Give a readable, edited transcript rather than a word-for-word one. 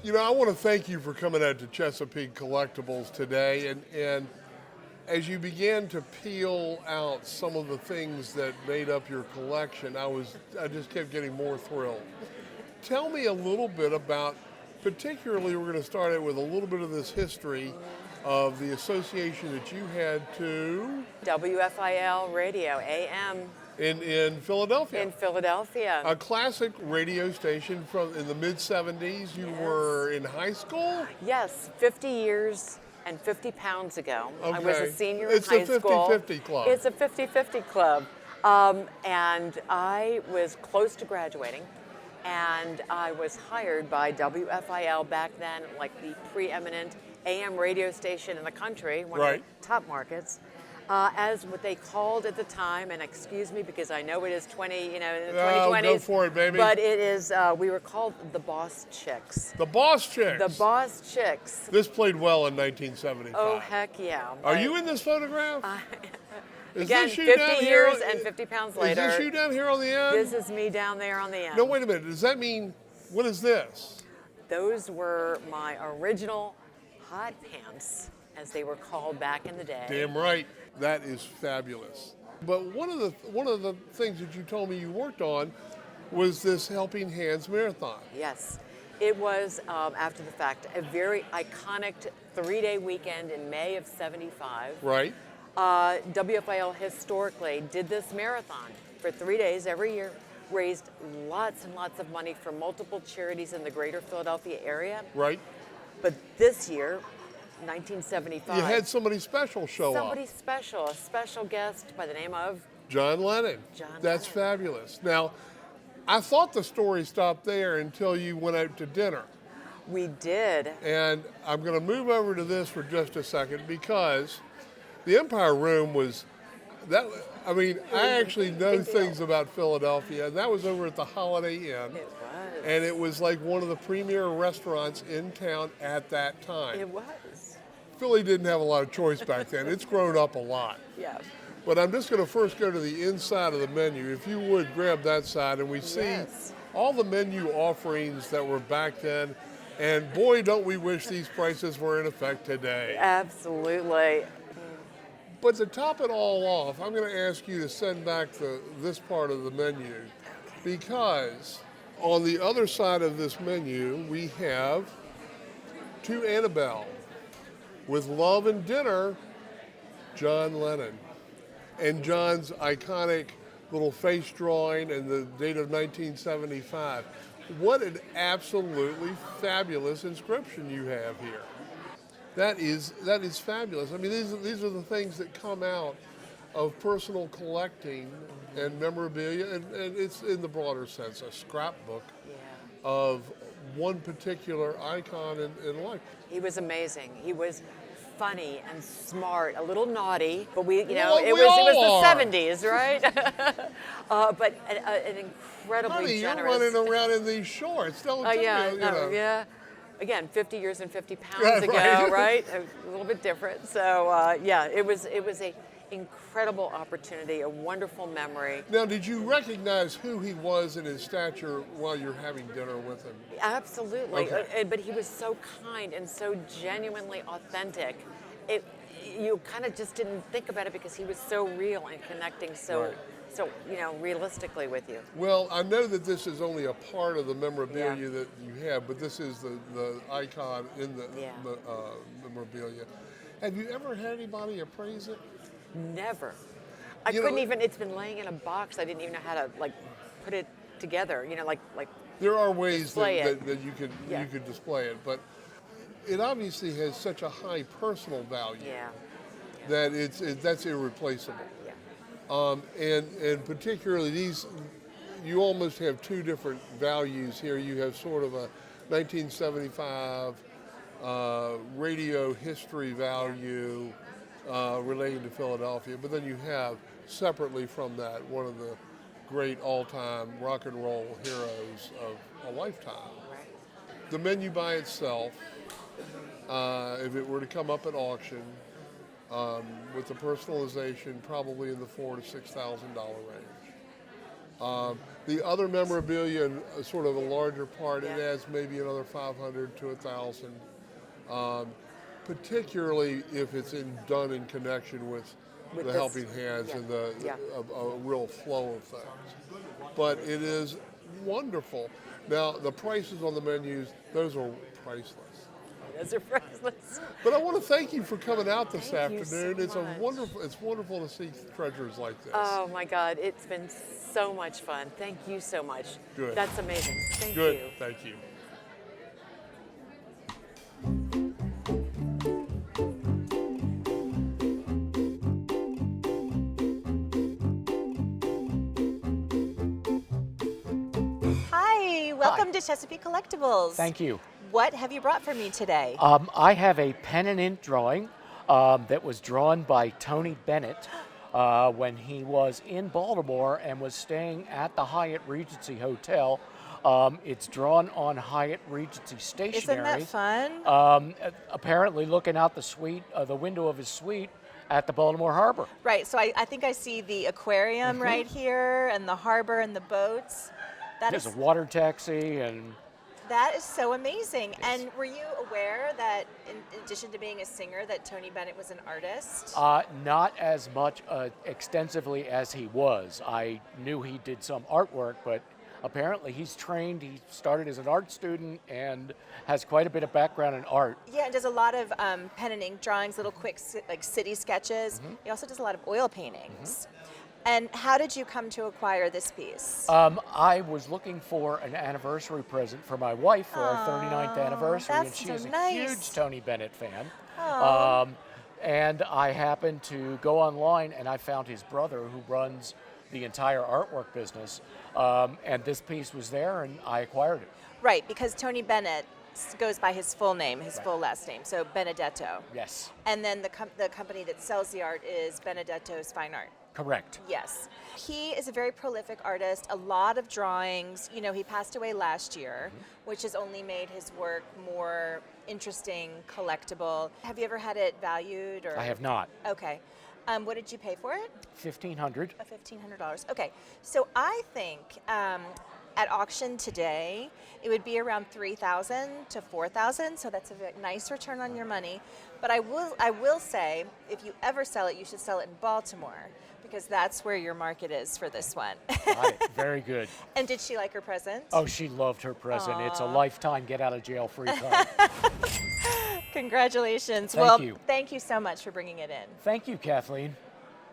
You know, I want to thank you for coming out to Chesapeake Collectibles today. And as you began to peel out some of the things that made up your collection, I just kept getting more thrilled. Tell me a little bit about, particularly we're going to start out with a little bit of this history of the association that you had to WFIL Radio, AM. In Philadelphia. In Philadelphia. A classic radio station from in the mid-'70s. You were in high school? Yes, 50 years and 50 pounds ago. Okay. I was a senior in high school. It's a 50-50 club. It's a 50-50 club. And I was close to graduating. And I was hired by WFIL back then, like the preeminent AM radio station in the country, one of the top markets. As what they called at the time, and excuse me because I know it is 2020s. Go for it, baby. But it is, we were called the Boss Chicks. The Boss Chicks. The Boss Chicks. This played well in 1975. Oh, heck yeah. Are you in this photograph? Again, 50 years and 50 pounds later. Is this you down here on the end? This is me down there on the end. No, wait a minute. Does that mean, what is this? Those were my original hot pants, as they were called back in the day. Damn right. That is fabulous. But one of the things that you told me you worked on was this Helping Hands Marathon. Yes. It was, after the fact, a very iconic 3-day weekend in May of '75. Right. WFIL historically did this marathon for 3 days every year, raised lots and lots of money for multiple charities in the greater Philadelphia area. Right. But this year, 1975. You had somebody special show up. Somebody special, a special guest by the name of John Lennon. That's fabulous. Now, I thought the story stopped there until you went out to dinner. We did. And I'm going to move over to this for just a second because the Empire Room was that. I mean, I actually know things about Philadelphia, and that was over at the Holiday Inn. It was. And it was like one of the premier restaurants in town at that time. It was. Philly didn't have a lot of choice back then. It's grown up a lot. Yeah. But I'm just going to first go to the inside of the menu. If you would grab that side, and we see all the menu offerings that were back then. And boy, don't we wish these prices were in effect today. Absolutely. But to top it all off, I'm going to ask you to send back this part of the menu, because on the other side of this menu, we have to Annabelle with Love and Dinner, John Lennon. And John's iconic little face drawing and the date of 1975. What an absolutely fabulous inscription you have here. That is fabulous. I mean, these are the things that come out of personal collecting and memorabilia, and it's in the broader sense, a scrapbook of one particular icon in life. He was amazing. He was funny and smart, a little naughty, but it was the 70s, right? But an incredibly generous. You're running around in these shorts. Don't tell me, yeah. Again, 50 years and 50 pounds ago, right? A little bit different. So it was a incredible opportunity, a wonderful memory. Now, did you recognize who he was and his stature while you're having dinner with him? Absolutely. Okay. But he was so kind and so genuinely authentic. You kind of just didn't think about it because he was so real and connecting so realistically with you. Well, I know that this is only a part of the memorabilia that you have, but this is the icon in the memorabilia. Have you ever had anybody appraise it? Never. I couldn't even. It's been laying in a box. I didn't even know how to put it together. Like. There are ways that you could display it, but it obviously has such a high personal value that that's irreplaceable. And particularly these, you almost have two different values here. You have sort of a 1975 radio history value relating to Philadelphia. But then you have, separately from that, one of the great all-time rock and roll heroes of a lifetime. Right. The menu by itself, if it were to come up at auction, with the personalization, probably in the $4,000 to $6,000 range. The other memorabilia, sort of a larger part, it adds maybe another $500 to $1,000, particularly if it's done in connection with the this, helping hands and a real flow of things. But it is wonderful. Now, the prices on the menus, those are priceless. Those are priceless. But I want to thank you for coming out this Thank you afternoon. so It's much. it's wonderful to see treasures like this. Oh my God, it's been so much fun. Thank you so much. Good. That's amazing. Thank Good. you. Thank you. Hi, welcome to Chesapeake Collectibles. Thank you. What have you brought for me today? I have a pen and ink drawing that was drawn by Tony Bennett when he was in Baltimore and was staying at the Hyatt Regency Hotel. It's drawn on Hyatt Regency stationery. Isn't that fun? Apparently looking out the window of his suite at the Baltimore Harbor. Right, so I think I see the aquarium right here and the harbor and the boats. There's a water taxi and... That is so amazing. And were you aware that in addition to being a singer that Tony Bennett was an artist? Not as much extensively as he was. I knew he did some artwork, but apparently he's trained. He started as an art student and has quite a bit of background in art. Yeah, and does a lot of pen and ink drawings, little quick like city sketches. He also does a lot of oil paintings. And how did you come to acquire this piece? I was looking for an anniversary present for my wife for our 39th anniversary, and that's she so is a nice. huge Tony Bennett fan. Aw. And I happened to go online and I found his brother who runs the entire artwork business, and this piece was there and I acquired it. Right, because Tony Bennett goes by his full name, his full last name, so Benedetto. Yes. And then the company that sells the art is Benedetto's Fine Art. Correct. Yes. He is a very prolific artist, a lot of drawings. You know, he passed away last year, which has only made his work more interesting, collectible. Have you ever had it valued? Or? I have not. Okay. What did you pay for it? $1,500. $1,500. Okay. So I think at auction today, it would be around $3,000 to $4,000. So that's a very nice return on your money. But I will say, if you ever sell it, you should sell it in Baltimore, because that's where your market is for this one. Got it. Very good. And did she like her present? Oh, she loved her present. It's a lifetime get out of jail free card. Congratulations. Thank you. Thank you so much for bringing it in. Thank you, Kathleen.